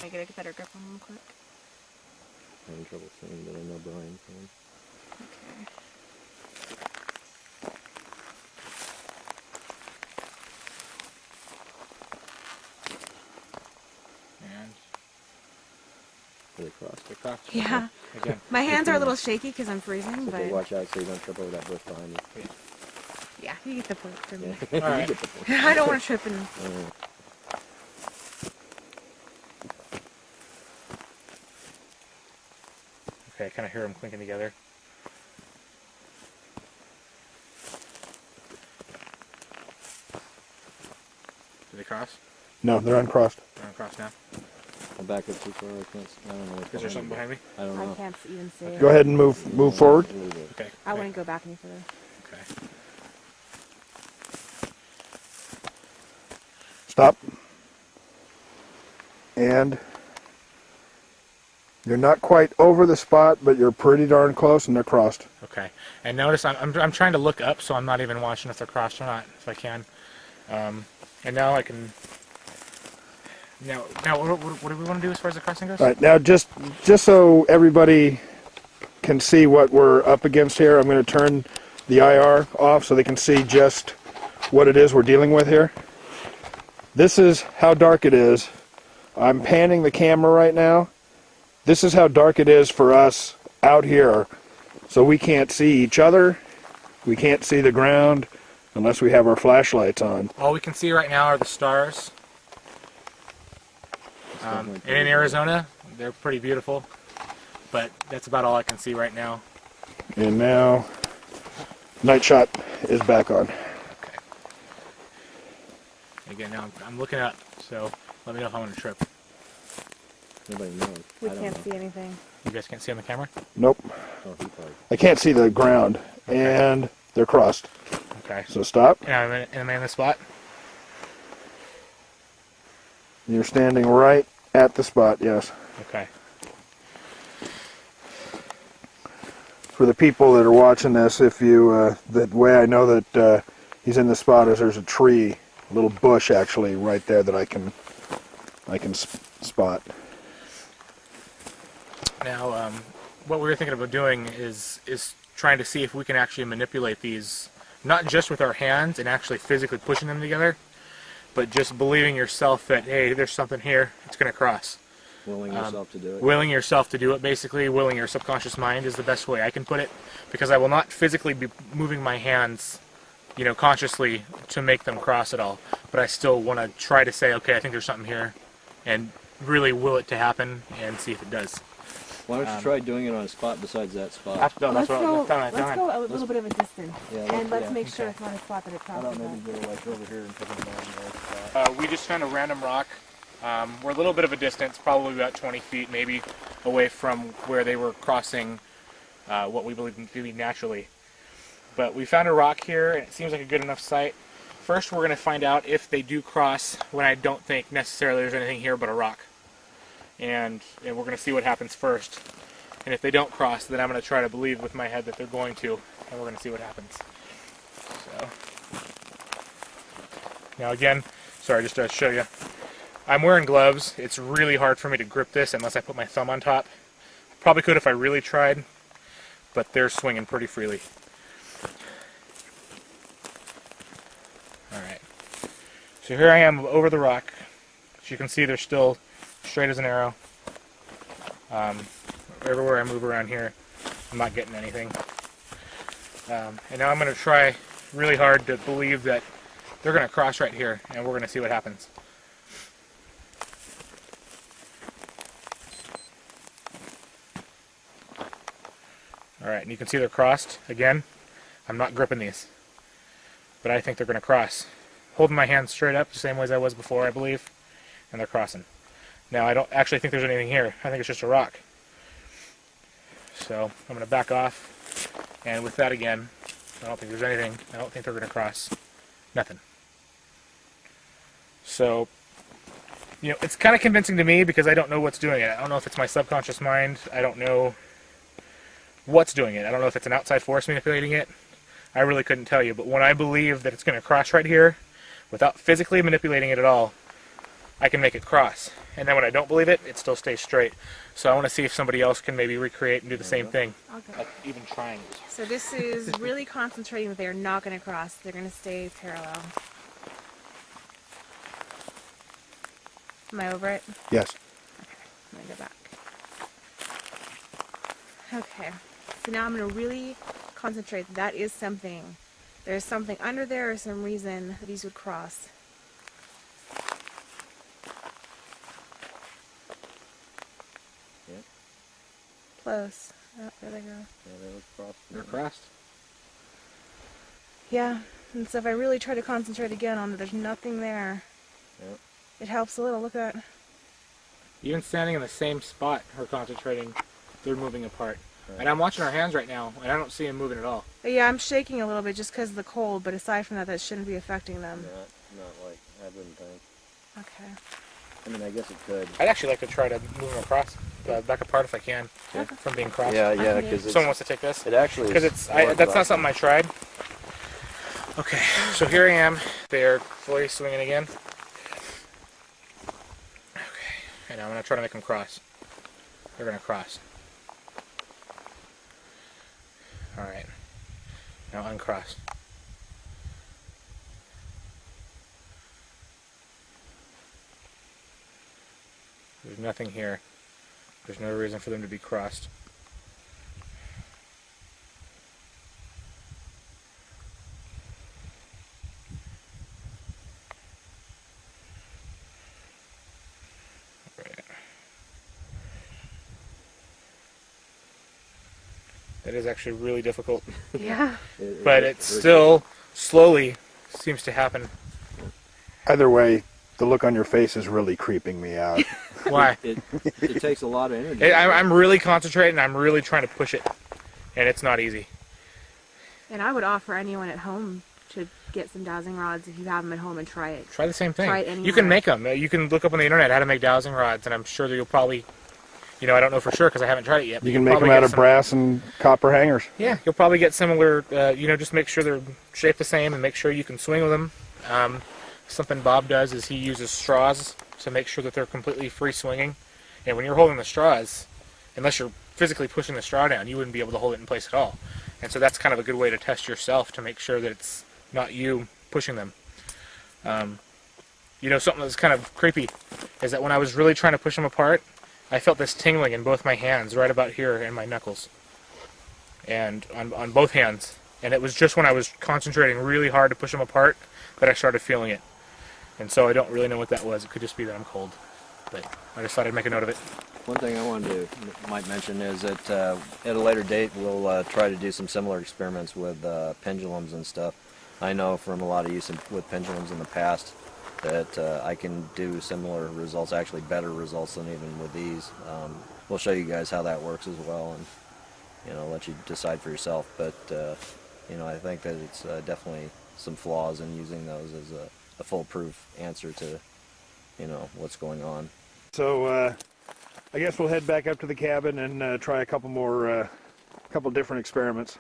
I get a better grip on them quick. I'm having trouble seeing, but I know Brian can. Okay. And They cross. they cross. Yeah. Again. My hands are a little shaky because I'm freezing, So but... okay, watch out so you don't trip over that bush behind you. Yeah, you get the point for me. Yeah. All right. You get the point. I don't want to trip and... Okay, I kind of hear them clinking together. Do they cross? No, they're uncrossed. They're uncrossed now. I back up too far. I can't. I don't know. What's Is there something behind me? I don't know. I can't even see it. Go ahead and move forward. A little bit. Okay. I wouldn't go back any further. Okay. Stop. And you're not quite over the spot, but you're pretty darn close, and they're crossed. Okay. And notice I'm trying to look up, so I'm not even watching if they're crossed or not, if I can. And now I can. Now what do we want to do as far as the crossing goes? All right, now just so everybody can see what we're up against here, I'm going to turn the IR off so they can see just what it is we're dealing with here. This is how dark it is. I'm panning the camera right now. This is how dark it is for us out here. So we can't see each other. We can't see the ground unless we have our flashlights on. All we can see right now are the stars. And in Arizona, they're pretty beautiful, but that's about all I can see right now. And now, night shot is back on. Okay. Again, now I'm looking up, so let me know if I'm going to trip. Nobody knows. We I don't can't know. see anything. You guys can't see on the camera? Nope. Oh, he probably. I can't see the ground, and they're crossed. Okay. So stop. And am I in the spot? You're standing right at the spot, yes. Okay. For the people that are watching this, if you, the way I know that he's in the spot is there's a tree, a little bush actually right there that I can spot. Now, what we were thinking about doing is trying to see if we can actually manipulate these, not just with our hands and actually physically pushing them together, but just believing yourself that, hey, there's something here, it's going to cross. Willing yourself to do it. Willing yourself to do it, basically. Willing your subconscious mind is the best way I can put it, because I will not physically be moving my hands, you know, consciously to make them cross at all. But I still want to try to say, okay, I think there's something here, and really will it to happen and see if it does. Why don't you try doing it on a spot besides that spot? Let's go a little bit of a distance, Yeah, and let's yeah. make sure it's not a spot that it How crosses. about maybe go like over here and put them down there? We just found a random rock. We're a little bit of a distance, probably about 20 feet maybe, away from where they were crossing what we believe to be naturally. But we found a rock here, and it seems like a good enough site. First, we're going to find out if they do cross when I don't think necessarily there's anything here but a rock. And we're going to see what happens first. And if they don't cross, then I'm going to try to believe with my head that they're going to, and we're going to see what happens. So, now again, sorry, just to show you, I'm wearing gloves. It's really hard for me to grip this unless I put my thumb on top. Probably could if I really tried, but they're swinging pretty freely. Alright, so here I am over the rock. As you can see, they're still straight as an arrow. Everywhere I move around here, I'm not getting anything. And now I'm going to try really hard to believe that they're going to cross right here, and we're going to see what happens. Alright, and you can see they're crossed. Again, I'm not gripping these, but I think they're going to cross. Holding my hands straight up the same way as I was before, I believe, and they're crossing. Now, I don't actually think there's anything here. I think it's just a rock. So, I'm going to back off, and with that again, I don't think there's anything. I don't think they're going to cross. Nothing. So, you know, it's kind of convincing to me because I don't know what's doing it. I don't know if it's my subconscious mind. I don't know what's doing it. I don't know if it's an outside force manipulating it. I really couldn't tell you. But when I believe that it's going to cross right here, without physically manipulating it at all, I can make it cross. and then when I don't believe it, it still stays straight. So I want to see if somebody else can maybe recreate and do the same thing. Okay. Like even triangles. So this is really concentrating that they're not going to cross. They're going to stay parallel. Am I over it? Yes. I'm going to go back. Okay. So now I'm going to really concentrate. That is something. There's something under there or some reason that these would cross. Yep. Close. Oh, there they go. Yeah, they look crossed. They're crossed. Yeah. And so if I really try to concentrate again on it, there's nothing there. Yep. It helps a little. Look at that. Even standing in the same spot, her concentrating, they're moving apart. Right. And I'm watching our hands right now, and I don't see them moving at all. But yeah, I'm shaking a little bit just because of the cold, but aside from that, that shouldn't be affecting them. Not like, I wouldn't think. Okay. I mean, I guess it could. I'd actually like to try to move them across, back apart if I can, from being crossed. Yeah, Okay. because Someone wants to take this? it actually Because is it's more that's not about- something I tried. Okay, so here I am. They're fully swinging again. Okay, and I'm gonna try to make them cross. They're gonna cross. All right. Now uncross. There's nothing here. There's no reason for them to be crossed. That is actually really difficult, Yeah. but it still slowly seems to happen. Either way, the look on your face is really creeping me out. Why? It takes a lot of energy. I'm really concentrating. I'm really trying to push it, and it's not easy. And I would offer anyone at home to get some dowsing rods if you have them at home and try it. Try the same thing. Try it You can anywhere. make them. You can look up on the internet how to make dowsing rods, and I'm sure that you'll probably, I don't know for sure because I haven't tried it yet. but You can you'll make them probably out get of some- brass and copper hangers. Yeah, you'll probably get similar. Just make sure they're shaped the same and make sure you can swing with them. Something Bob does is he uses straws to make sure that they're completely free swinging. And when you're holding the straws, unless you're physically pushing the straw down, you wouldn't be able to hold it in place at all. And so that's kind of a good way to test yourself to make sure that it's not you pushing them. Something that's kind of creepy is that when I was really trying to push them apart, I felt this tingling in both my hands, right about here in my knuckles, and on both hands. And it was just when I was concentrating really hard to push them apart that I started feeling it. And so I don't really know what that was. It could just be that I'm cold. But I just thought I'd make a note of it. One thing I wanted to might mention is that at a later date we'll try to do some similar experiments with pendulums and stuff. I know from a lot of use with pendulums in the past that I can do similar results, actually better results than even with these. We'll show you guys how that works as well, and let you decide for yourself. But I think that it's definitely some flaws in using those as a foolproof answer to what's going on. So I guess we'll head back up to the cabin and try a couple different experiments.